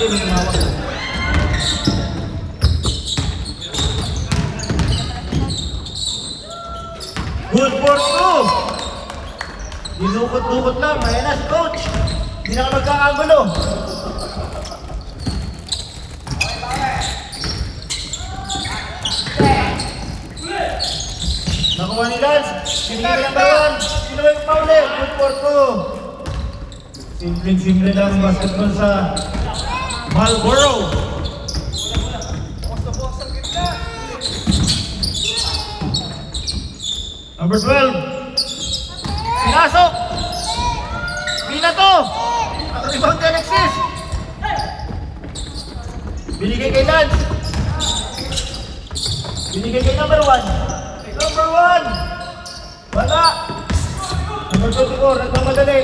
may tumawag. Good for two. Dinukot-dukot lang. Ayan na si coach. Hindi na ka magkakagulo. Nakuha ni Lance. Binigay ng bayan. Sino ba yung pauli? Good for two. Simple-simple lang basketball sa Marlboro. Number 12. Pinasok. Binato. Rebound ni Alexis. Binigay kay Lance. Binigay kay number 1. Number 1. Wala. Number 24. Nagmamadali.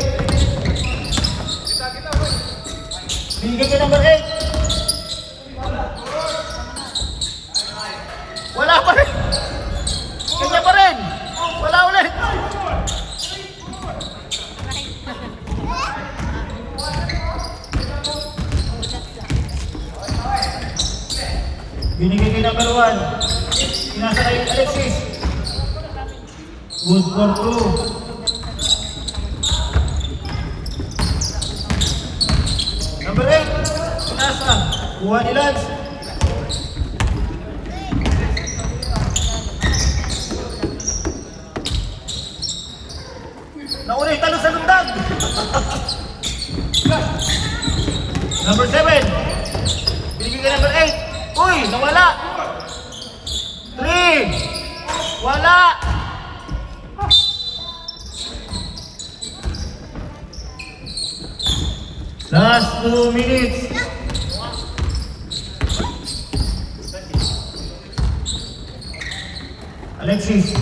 Binigay kay number 8. Wala pa rin. Kanya pa rin. Wala ulit. Binigay kay number 1. Pinasa kay Alexis. Good for two. Number 8. Pinasa. Kuha ni Lance. Nauna yung talo sa lundag. Number 7. Binigay kay number 8. Uy, nawala. 3. Wala. Last 2 minutes. Alexis.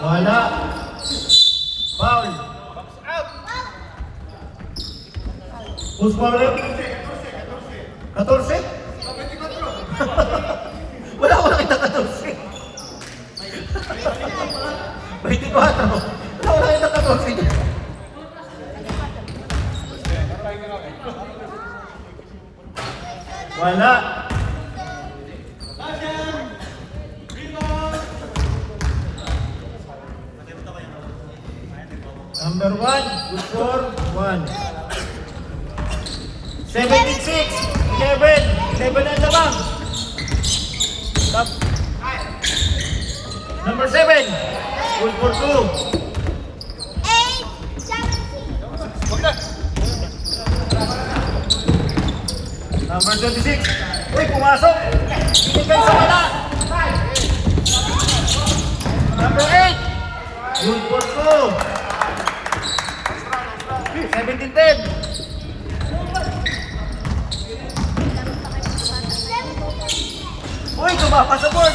Wala. Foul. Who's foul rin? 14? Wala ko nakita 14. 24. Wala ko nakita 14. Wala. Number 1, good for 1. 76, 11 ang lamang. Stop. Number 7, good for 2. 8, 17. Number 26, uy, pumasok. Binigay sa wala. Number 8, good for 2. 17-10. Uy, tumapa sa board.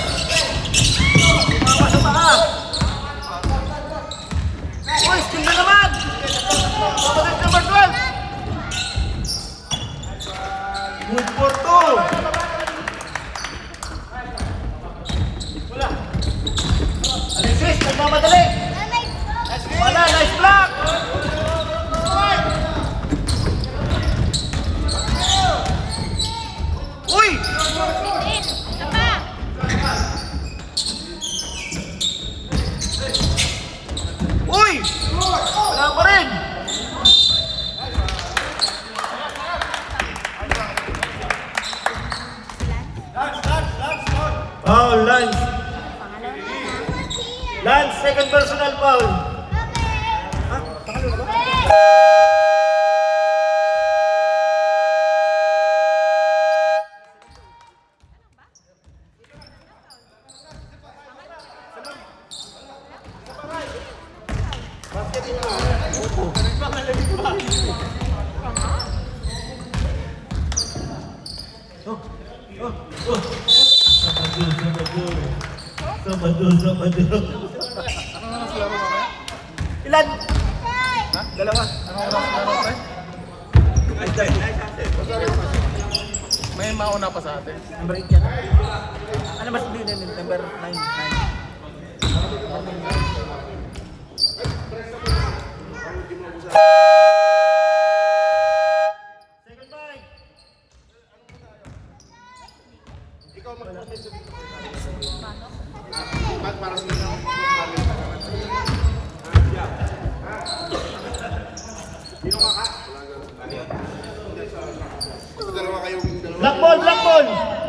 Tumapa sa paa. Uy, steal na naman. Kapatid number 12. Good for 2. Wala. Alexis, nagmamadali. Wala, nice block. Uy! Uy! Wala pa rin! Foul, Lance. Lance, second personal foul. Sabado. Ilan? Ha? Dalawa. Anong oras na rin? May mauna pa sa atin. Number 8 yan. Ano mas hindi nila? Number 9. ball.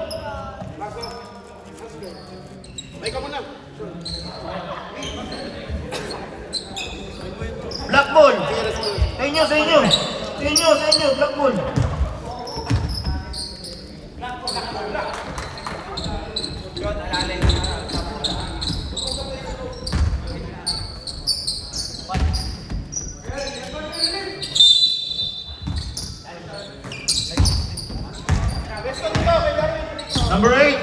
Black ball. Sa inyo, sa inyo. Sa inyo, sa inyo, black ball. Number 8.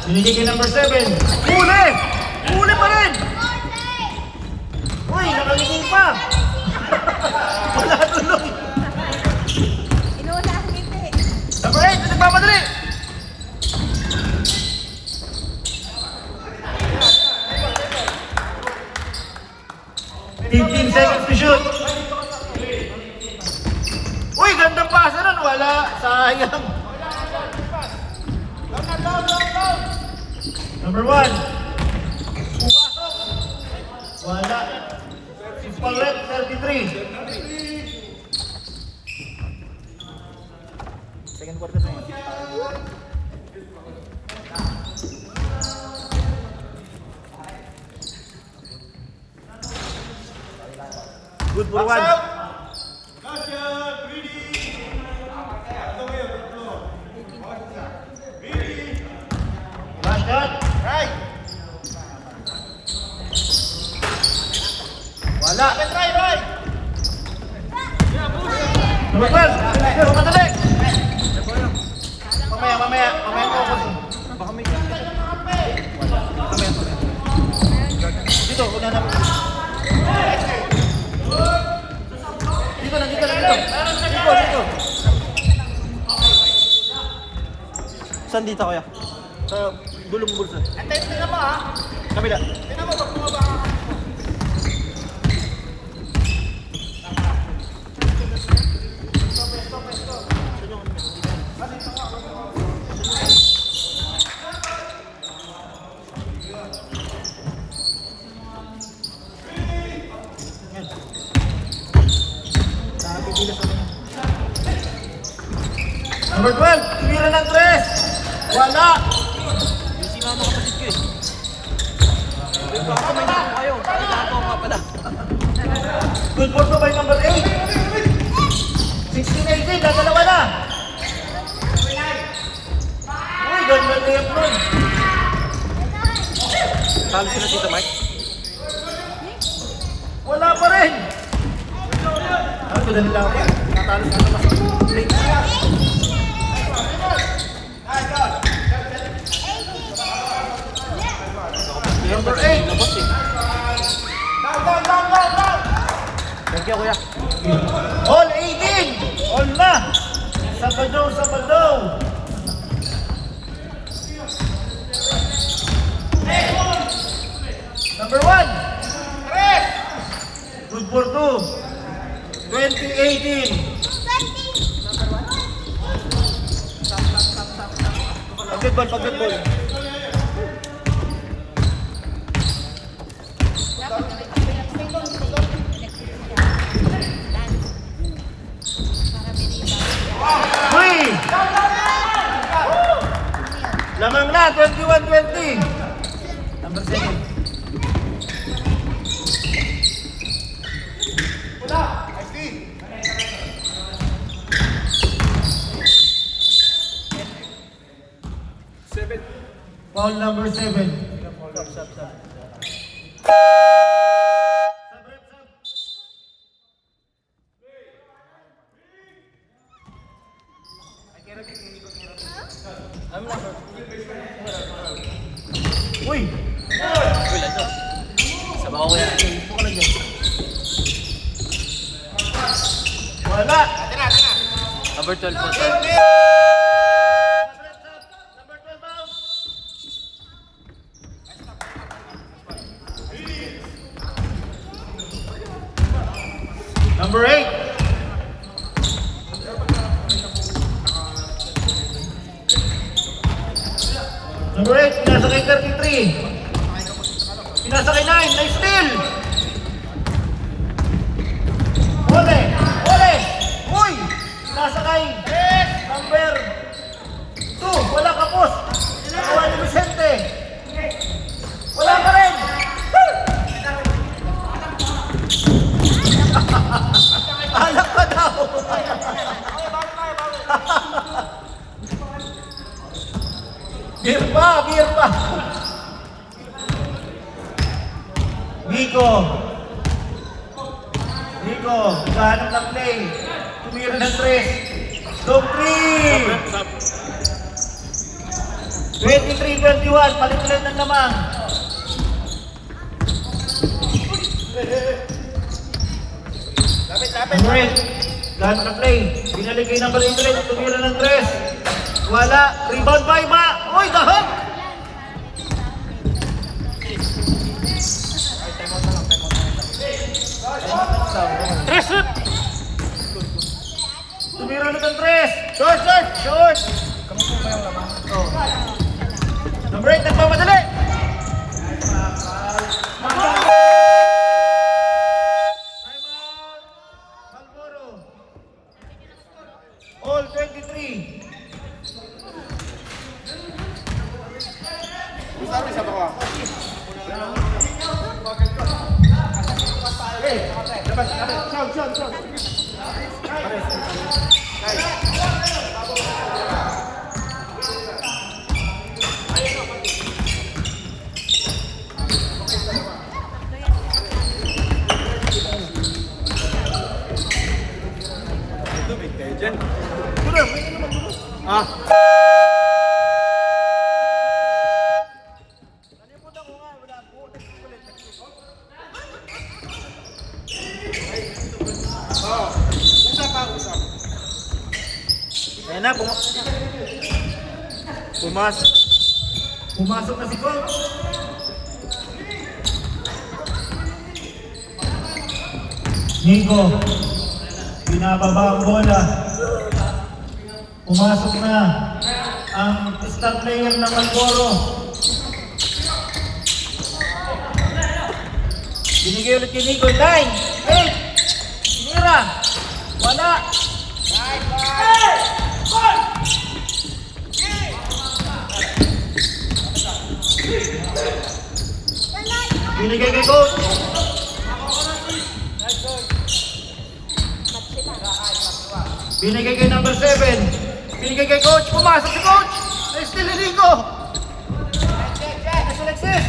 Binigay kay number 7. Huli! Huli pa rin! Uy, nakalingin pa! Wala tuloy! Inuunahan ngiti. Number 8, nagmamadali! Fifteen seconds to shoot. Uy, gandang pasa nun. Wala. Sayang. Number 1. Pumasok. Wala. Simple red, 33. Second quarter na yun. Good for one. Last shot. Right. Wala. Right. Number 12. Madali. Mamaya ko ako. Baka may dito, una na. Dito. Saan dito kaya? Sa gulong bulsa. Tingnan mo ha. Kabila. Tingnan mo pag bumaba ka. Number 12, tumira ng 3. Wala. Yung sinama kapatid ko eh. Baka may nako kayo. Nako ka pala. Good for to by number 8. 16-18, dadalawa na. Uy, ganda na yung nun. Talo sila dito, Mike. Wala pa rin. Ano ko nila ako? Natalo sa naman. Number 8. Labas eh. Down. Thank you, kuya. All 18. All na. Sabado. Number 1. Good for 2. 2018. Pag-good ball. Uy! Lamang na, 21-20. Number 7. Foul number 7. Uy! Wala to. Sabaw ko yan. Wala! Number 12 po, sir. Number 12 out! Number 8. Number 8, pinasa kay 33. Pinasa kay 9, nice steal! Ole! Uy! Pinasa kay clear pa. Nico, gahanap ng play. Tumira ng 3. Long 3. 23-21, palit ulit ng lamang. Lapit. Gahanap ng play. Binalik kay number 8, tumira ng 3. Wala. Rebound by Ma. Uy, dahon! Tumira ulit ng 3. Short! Number 8, nagmamadali! Malboro. All 23. Ayan na, pumasok na si Coach. Nico, binababa ang bola. Pumasok na ang star player ng Malboro. Binigay ulit kay Nico. 9, 8, sinira. Wala. Binigay kay Coach. Binigay kay number 7. Binigay kay Coach. Pumasok si Coach. Na-steal ni Nico. Alexis.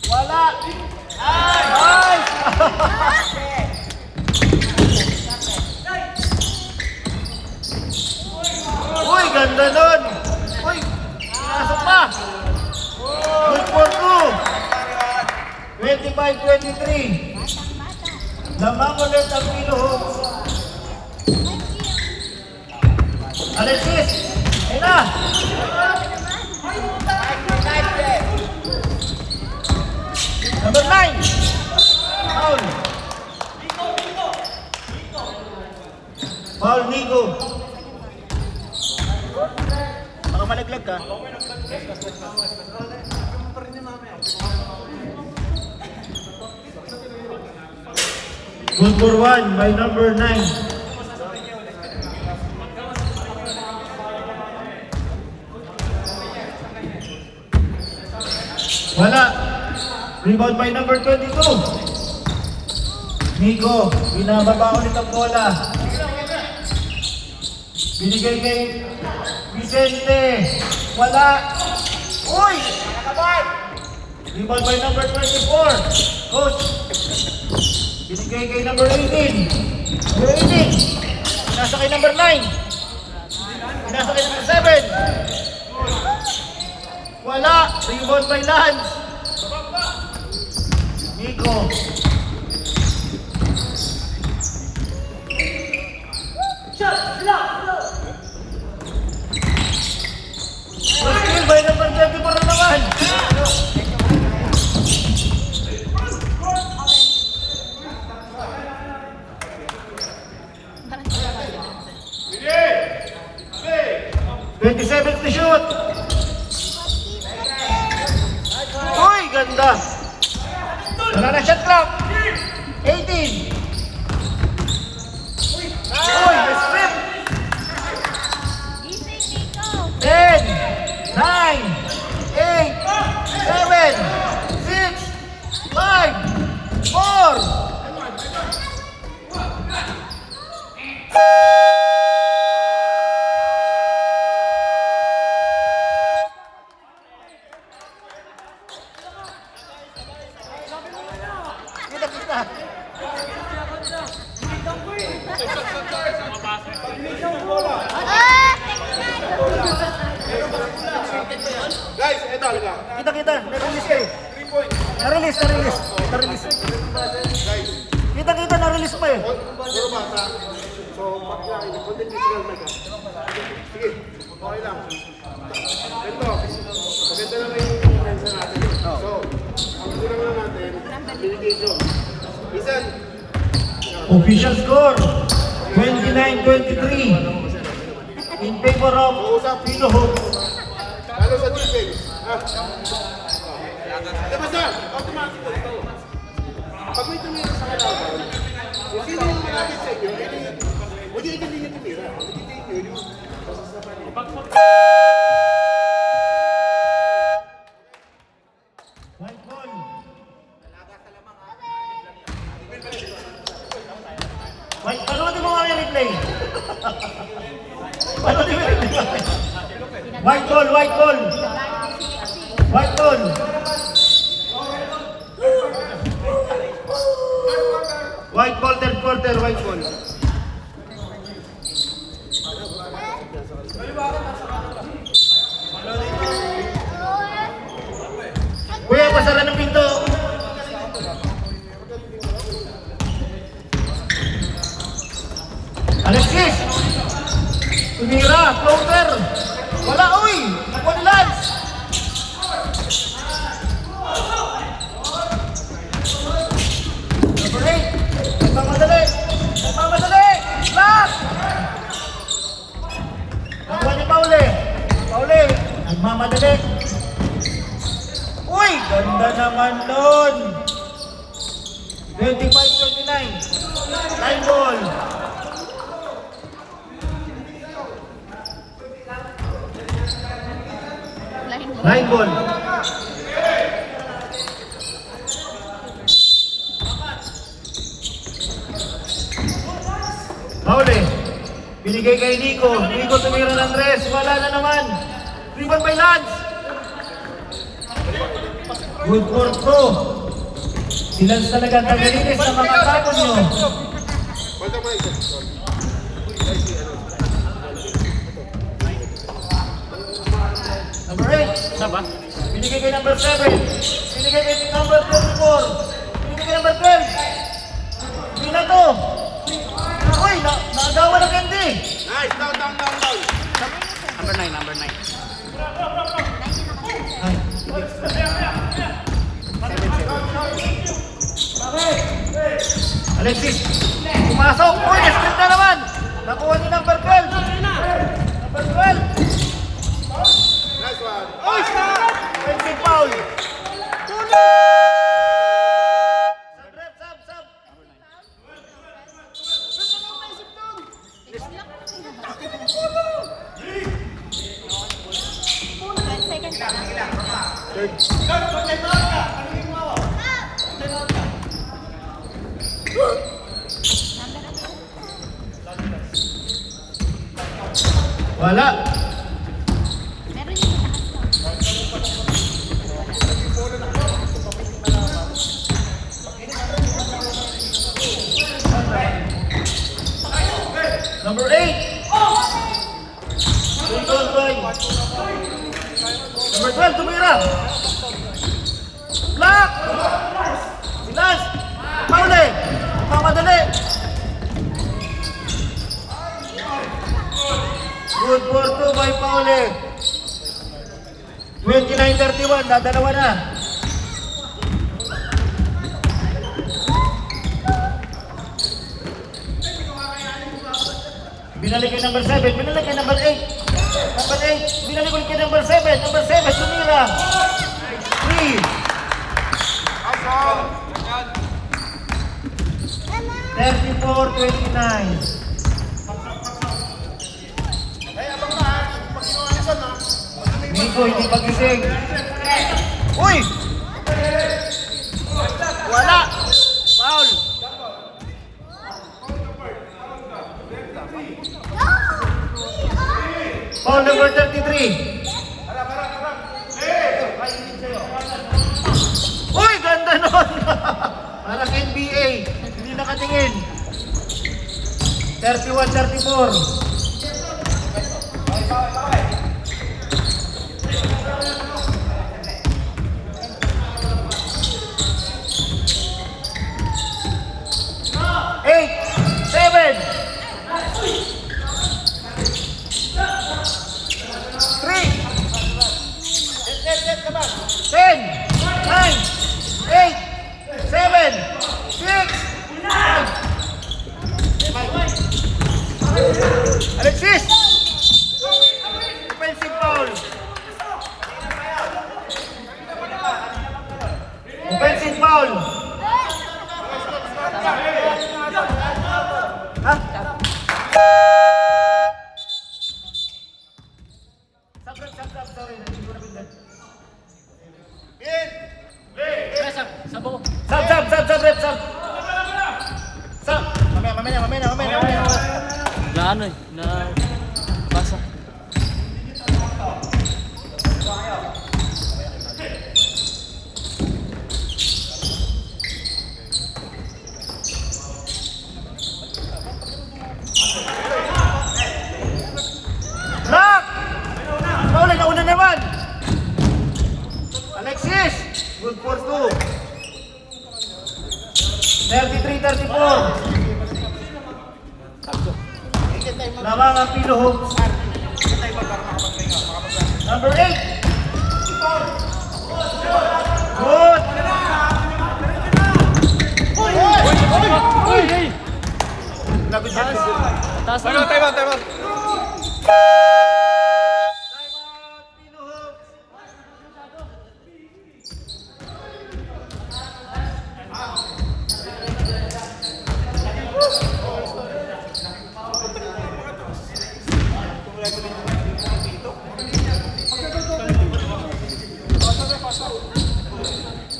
Wala. Nice. Uy, ganda nun. Uy, pasok pa. Good for 2. 25-23. Lamang ulit ang Philhoops. Alexis, ayun na. Number 9. Foul. Foul, Nico. Baka malaglag ka. Good for 1 by number 9. Wala. Rebound by number 22. Nico, binababa ulit ang bola. Binigay kay Vicente. Wala. Uy! Rebound by number 24. Coach. Binigay kay number 18. Number 18. Nasa kay number 9. Nasa kay number 7. Wala! Rebound by Lance! Nico! Steal by number 24 na naman! to shoot! Uy, ganda! Wala na shot clock! 18! Uy, strip! 10! 9! 8! 7! 6! 5! 4! Kita-kita. Guys, eto halika. Kita-kita. Na-release kayo. 3 points. Na-release. Kita-kita, na-release pa eh. Puro bata. So, pag lang, konting physical na ka. Sige, okay lang. Ito, maganda naman yung intensa natin. So, ang kulang lang natin, communication. Isan, Official score, 29-23. In favor of Pino Hope. lalo sa defense. Diba sir? Automatic ito. Pag may tumira sa kalaban, kung sino yung malapit sa inyo, huwag yung hindi niya tumira. Hindi niyo yung pasasapan niyo. White ball. White, panoodin mo nga yung replay. Panoodin mo yung replay. White ball. White ball, third quarter, white ball. Kuya, pasara ng pinto. Alexis! Tumira, floater! Wala, uy! Nakuha ni Lance! Number 8! Nagmamadali! Lock! Nakuha ni Paule! Nagmamadali! Uy! Ganda naman nun! 25-29. Line ball. Line ball. Paule. Binigay kay Nico. Nico tumira ng rest. Wala na naman. Rebound by Lance. Good for two. Si Lance talaga tagalinis sa mga tapon nyo. Basta mo ito. Number 8. Saan ba? Binigay kay number 7. Binigay kay number 24. Binigay kay number 12. Hindi na to. Uy, naagawa na Candy. Nice, down. Number 9. Ay, Alexis, pumasok. Uy, na-strip na naman. Nakuha ni number 12. Number 12. Nice one. Uy, stop! Fencing foul. Sub. Second pa lang. Wala. Meron yung mataas to. Number 8. Control by number 12, tumira. Block. Silas. Paule. Mamadali. Good for two by Paule. 29-31, dadalawa na. Binalik kay number 7, binalik kay number 8. Number 8, binalik ulit kay number 7. Number 7, tumira. 3. Awesome. 34-29. Nico, hindi pagising. Uy! Wala! Foul! Foul number 33. Uy, ganda nun! Parang NBA 31-34. Eight, 7, 3, 10, 9, 8, 7, 6, 5. Alexis! Defensive foul. Offensive foul. Ha? Sab, sorry. Hindi ko napindan. Sabo. Sab, rep, sab. Sab. Mamaya. Na ano eh, na basa. Lock! Pauli, nauna naman. Alexis! Good for 2. 33-34. Lamang ang Pilo Hoops. Number 8. Good! Lapit siya. Taas Time na. out, time out, time out. Timeout, Pilo Hoops.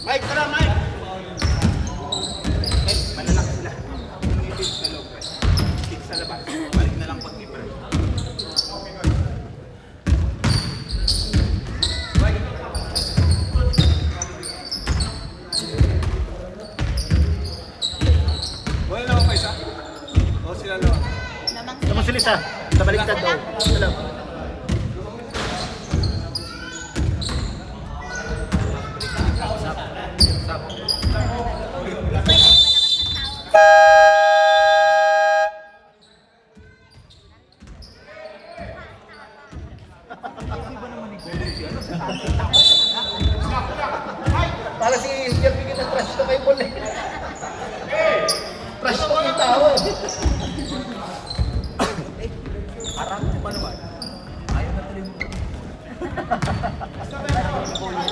Mike, tara, Mike! Wala na ako pa isa? O sila lang. Namang Naman si Lisa. Nabaliktad daw. Salam. Para si Jeremy kita trash to kay Paul eh. Trash to yung tao eh. pinaglaruan mo yun.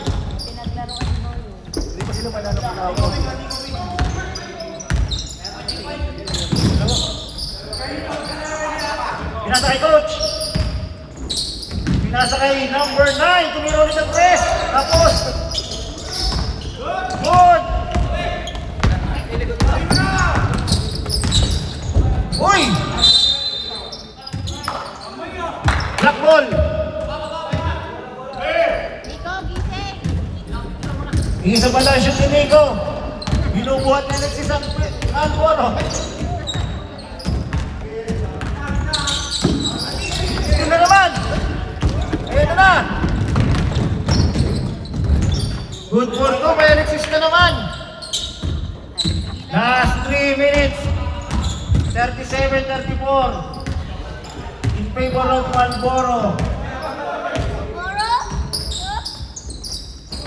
Hindi pa sila manalo ng tao. Pinasa kay coach. Pinasa kay number 9. Tumiro ulit ang press. Tapos. Good. Uy! Black ball. Nico, gising! Isa pala siya si Nico. Binubuhat na Alexis ang Alvaro. Ito na naman. Ito na. Good for 2 by Alexis na naman. Last 3 minutes. 37-34. In favor of Malboro. Moro?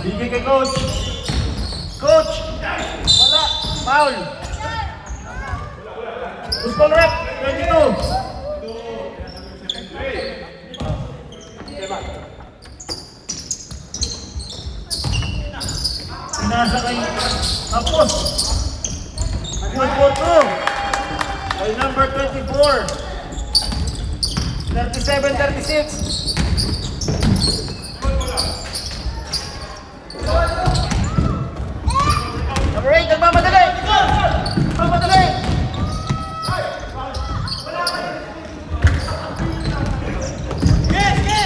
Bigay kay coach. Coach! Wala. Foul. Football rep. 22. Pinasa kay Tapos. Good for 2. Kay number 24. 37-36. Number 8, nagmamadali! Nagmamadali!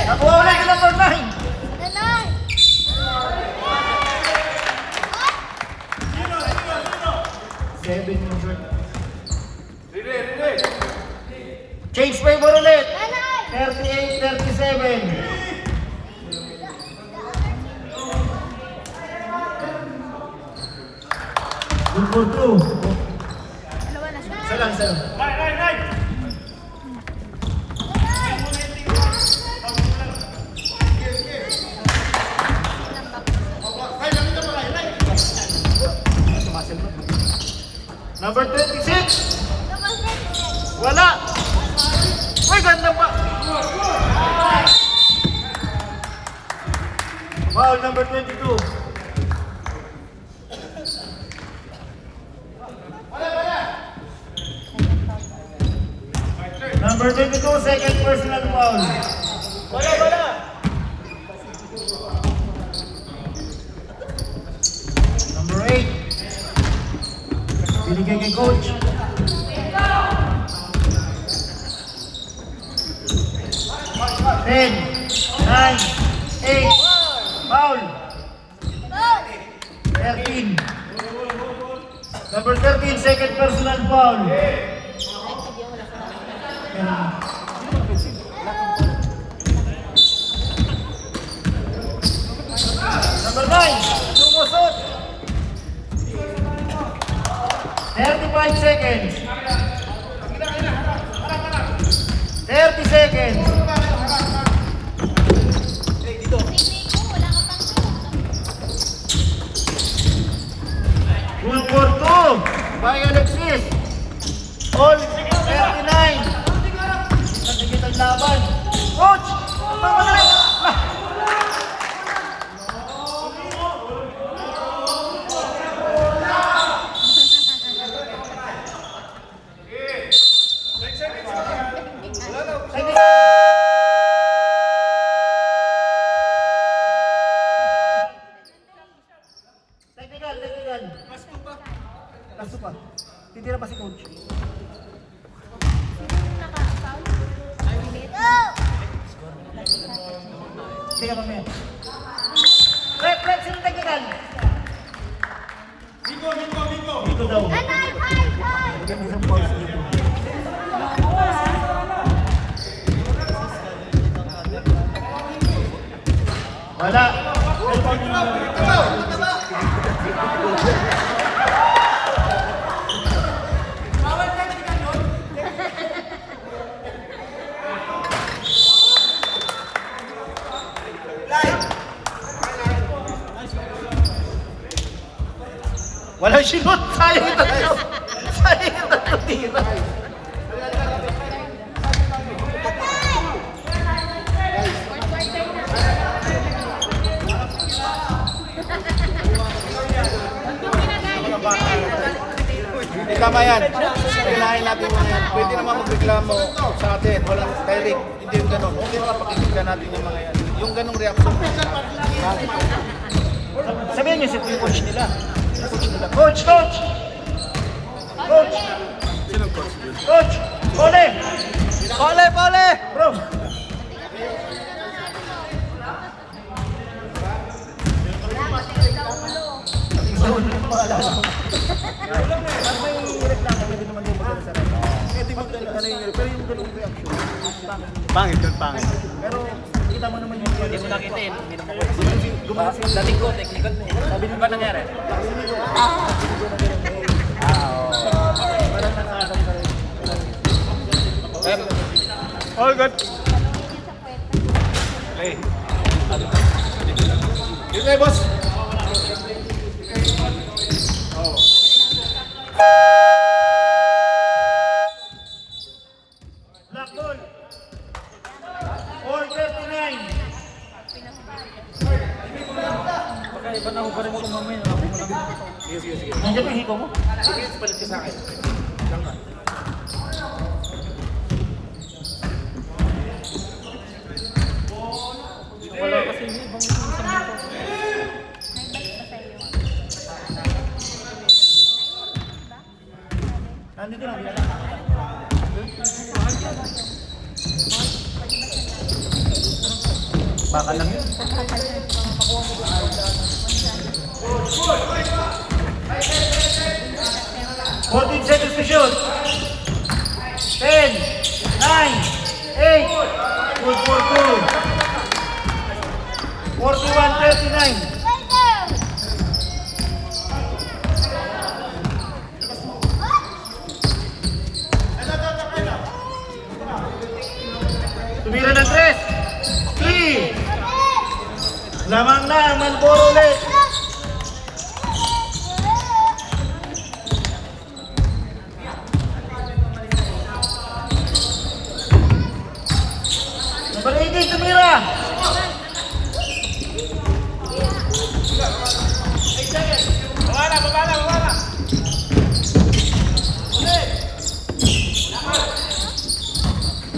Nakuha ulit yung number 9. Nanay! 7 yung short. Change favor ulit. Nanay! 38-37. Good for two. Dalawa na siya. Isa lang, isa lang. Number 26. Wala. Uy, ganda pa. Foul number 22. Number 22, second personal foul. Wala. Number 8. Binigay kay coach. Ten, 9, 8, foul. 13. Number 13, second personal foul. Number 9, sumusot. 35 seconds. 30 seconds. Good for two by Alexis. All 39. Nagigit ang laban. Coach! Pamagaling! Technical. Kaso pa. Titira pa si coach. Teka mamaya. Rep, sino technical? Dito daw. Nanay! Hi! Bigyan mo isang pause dito. Wala. Walang sinot! Sayang yung tatlo! Sayang yung tatlo tira! Hindi tama yan. Kailangan natin mga yan. Pwede naman magreklamo sa atin. Walang direct. Hindi yung ganun. Hindi naman pakikita natin yung mga yan. Yung ganung reaction. Sabihin niyo yung coach nila. Coach! Coach! Coach! Pole! Bro! Pangit yun, pangit. Pero kita mo naman yung Hindi mo nakita yun. Hindi naman ako. Dating ko, technical na eh. Sabi mo ba nangyari? All good. Hey. Dito tayo, boss. Black ball! 4:39! Baka iba na ako pa rin ito mamaya. Nandiyan ba yung hiko mo? Sige, palit ka sa akin. Lang nga. Wala kasi yung ibang isang dito. Nandito lang. Baka lang yun. 14 seconds to shoot. 10, 9, Lamang na ang Malboro ulit. Number 18, tumira.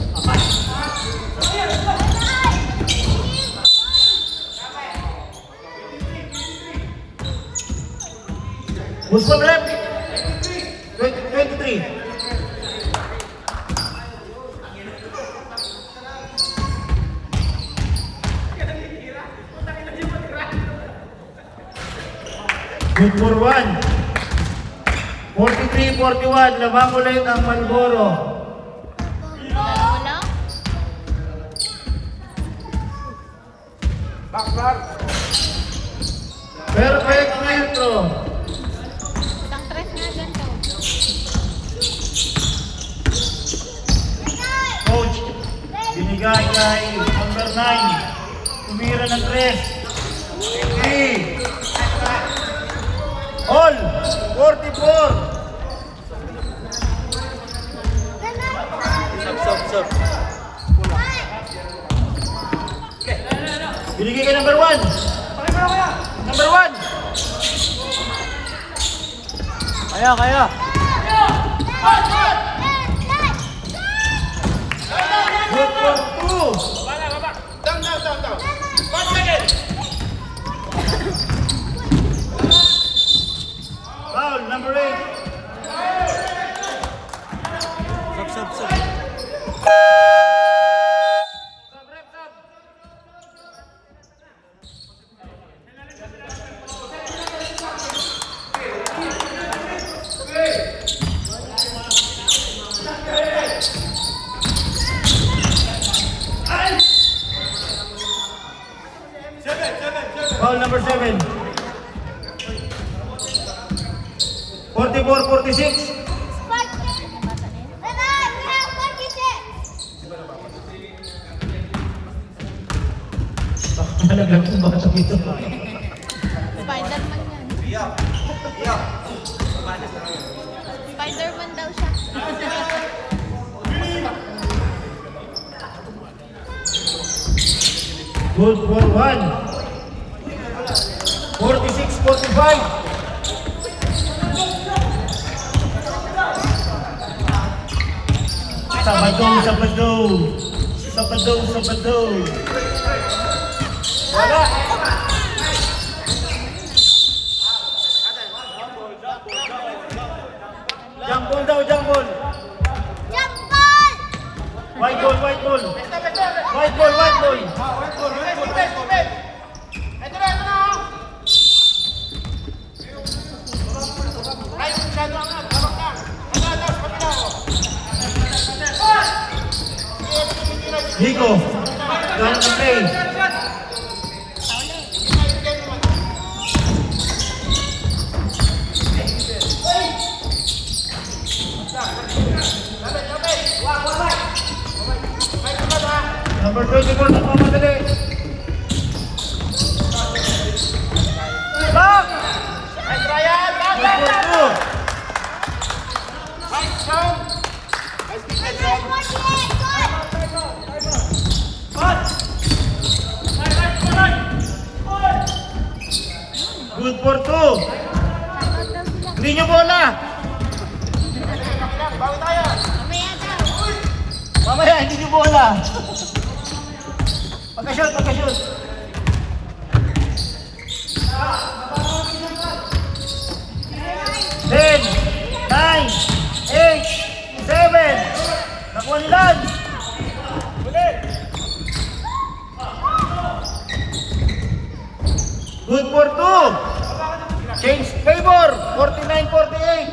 Babala. Muslim rep. 23. Good for 1. 43-41. Lamang ulit ang Malboro. Wala? Perfect metro. Isang tres na ganito. Coach, binigay kay number 9. Tumira ng 3. 3. All. 44. Sub. Binigay kay number 1. Number 1. Kaya. Good for 2. Down. Foul, number 8. Sub. Foul number 7. 44-46. Nalaglag yung bata dito. Spider-Man yan. Spider-Man daw siya. Good for 1. 46-45. Sabado. Wala. Jump ball daw, jump ball. White ball. White ball. Nico, ganun ang play. Number 24 na pamadali. Back! Good for 2. Good for 2. Hindi nyo bola. Mamaya, hindi nyo bola. Pagka-shoot. 10, 9, 8, 7. Nakuha nilan. Good for 2. Change favor. 49-48.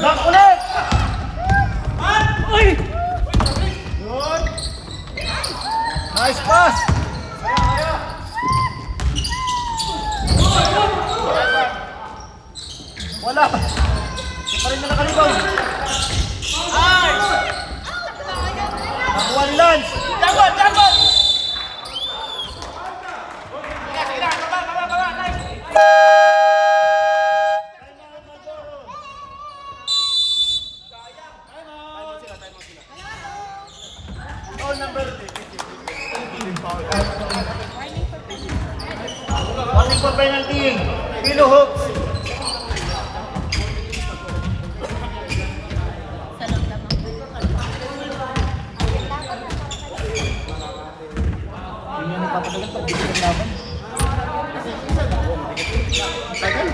Knock ulit. Good. Nice pass. Wala. Ito pa rin na nakalibaw. Nakuha nila. Calling for penalty. Pilo Hooks. Sa loob lamang. Yun yung nagpapagalang pag dito ng laban. Tagal.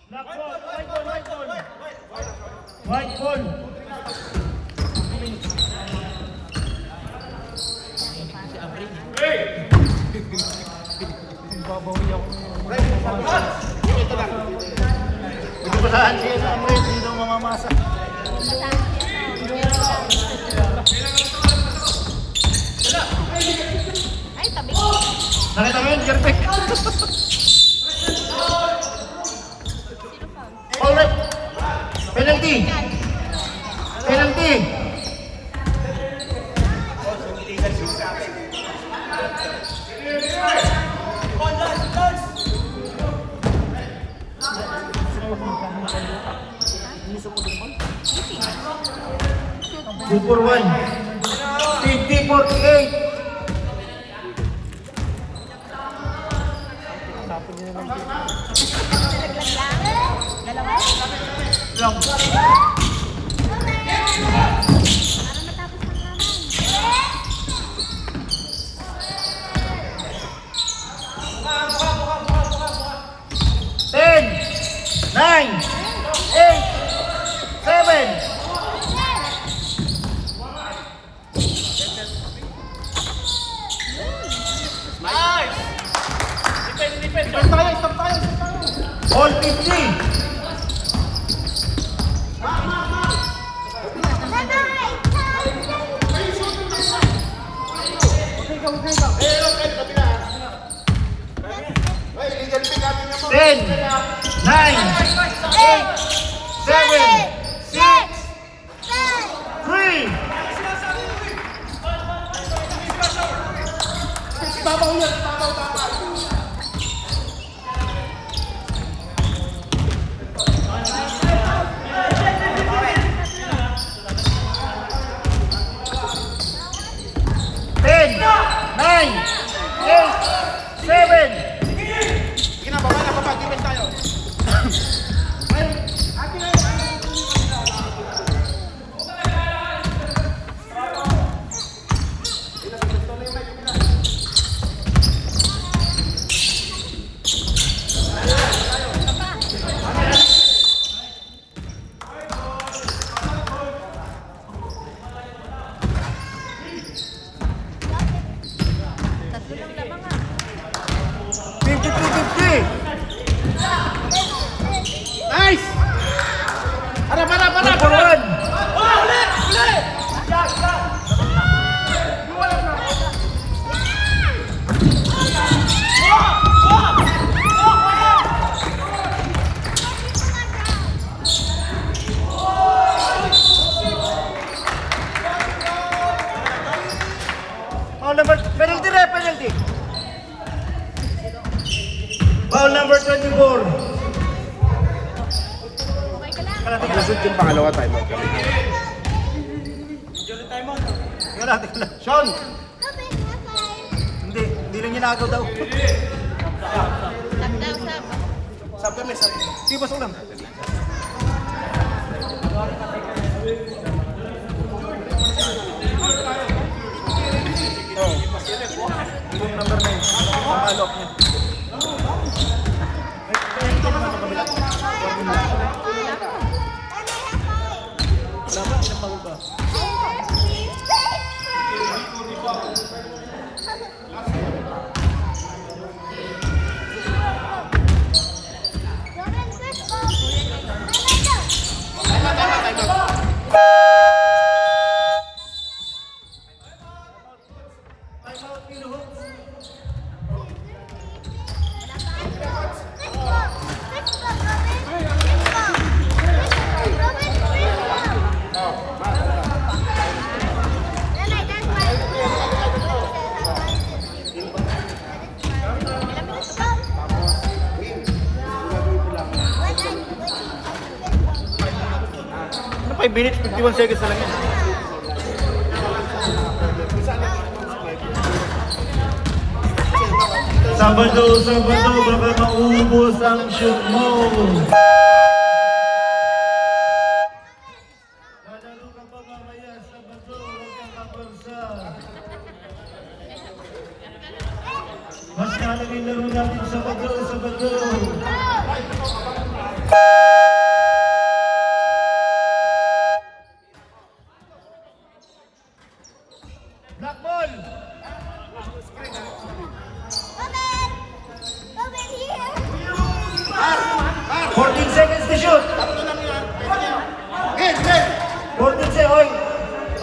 Black ball, white ball, white ball. White ball. Ito lang. Hindi ba saan siya sa amoy? Hindi daw mamamasa. Ay, tabi ko. Nakita mo yun, perfect. Alright. Penalty. Penalty. Two for 1. 50-48. Dalawa. Long. Para matapos ng laban. 10, 9, 8, 7. All 50. Ay, legal pick natin naman. 10, 9, 8, 7, 6, 3. Ibabaw yan, ibabaw dapat. Ten, nine, eight, seven. Sige na, baba, defense tayo. Tatlo lang lamang ah. 50-50. Nice! Para, Two for 1. Foul number, penalty re, penalty. Foul number 24. Okay ka lang. Lusot yung pangalawa tayo. Tingnan natin lang. Sean! Hindi lang niya nagaw daw. Sab daw, sab. Sab kami, sab. Di ba lang? Yung number 9. Pamalok niya. 5 minutes, 51 seconds na lang yan. Sabado, baka maubos ang shoot mo. Lalaro ka pa mamaya, Sabado, huwag kang kaparsa. Mas mahalaga yung laro natin, Sabado. Black ball! Over here. 14 seconds to shoot. Game, game! 14 seconds. Oy!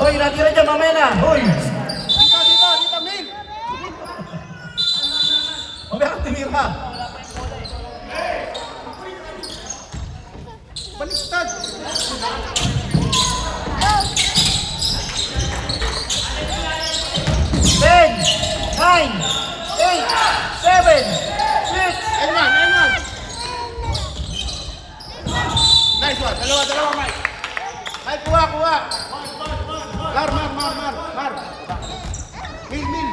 Oy, natira dyan, mamaya na. Oy! Dito, Mil! Mamaya kang tumira. Baliktad! Ten, 9, 8, 7, 6. N1! Nice one! Dalawa, Mike! Mike, kuha! Mar! Mil!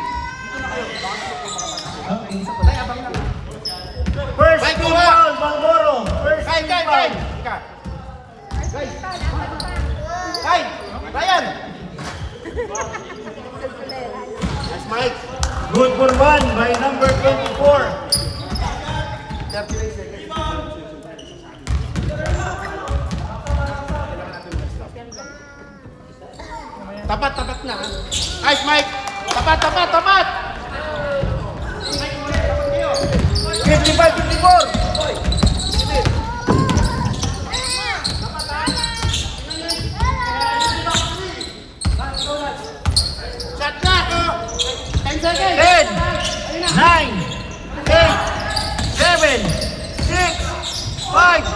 First Mike, team kuha. foul, Malboro. First Kay! team foul. Kay! Ryan! Nice, Mike! Good for one by number 24. 39 seconds. Tapat na. Nice, Mike! Tapat! 55-54. Shot clock! 10 seconds! 10, 9, 8, 7, 6, 5.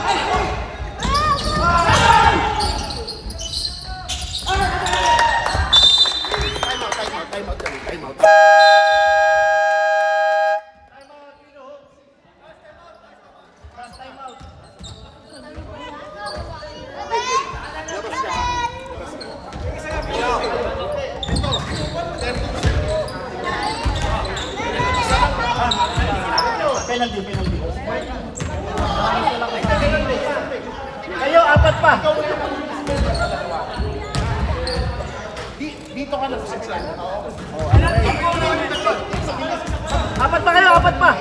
Time out. Penalty. Kayo, apat pa. Dito ka na sa 6 line. Apat pa kayo, apat pa.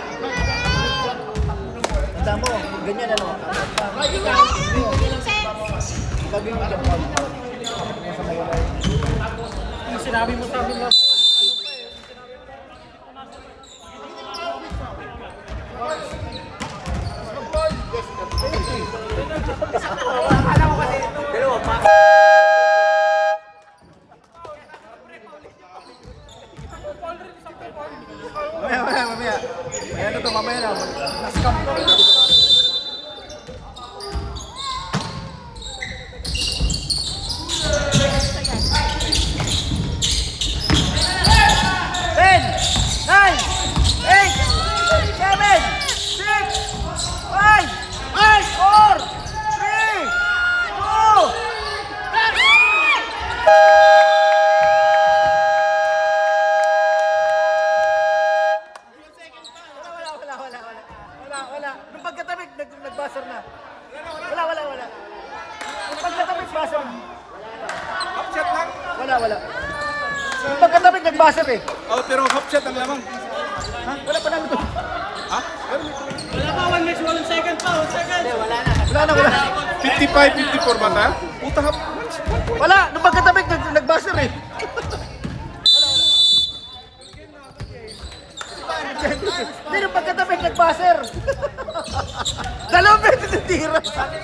Tanda mo, ganyan ano. Gagawin mo dyan, Paul. Sinabi mo sa amin na. Mamaya. Mamaya na. Naskam ko. Ten, 9, 8, 7, 6, 5, 4, 3, 2. Wala. Nung pagkatabik, nagbasar na. Wala. Nung pagkatabik, basar na. Hopshot lang. Wala. Nung pagkatabik, nagbasar eh. Oh, pero hopshot ang lamang. Ha? Wala pa namin ito. Ha? Wala pa, 1 minute, 1 second pa, 1 second. Wala na. 55-54 ba tayo? Puta hap. Wala. Nung pagkatabik, nagbasar eh. Hindi, nung pagkatabik, nagbasar. Dalawang beses yung tira. Sabi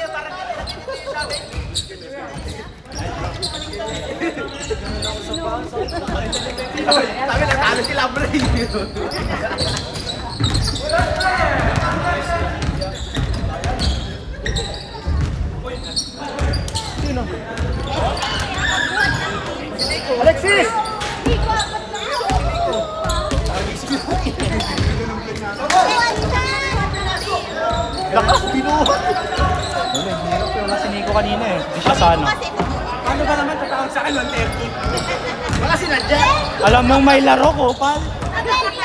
natalo sila, bro. Sino? Alexis! Lakas, binuhat. Wala si Nico kanina eh. Di siya sana. Paano ba naman tatawag sa akin 130? Baka sinadya. Alam mong may laro ko, pal. Abay,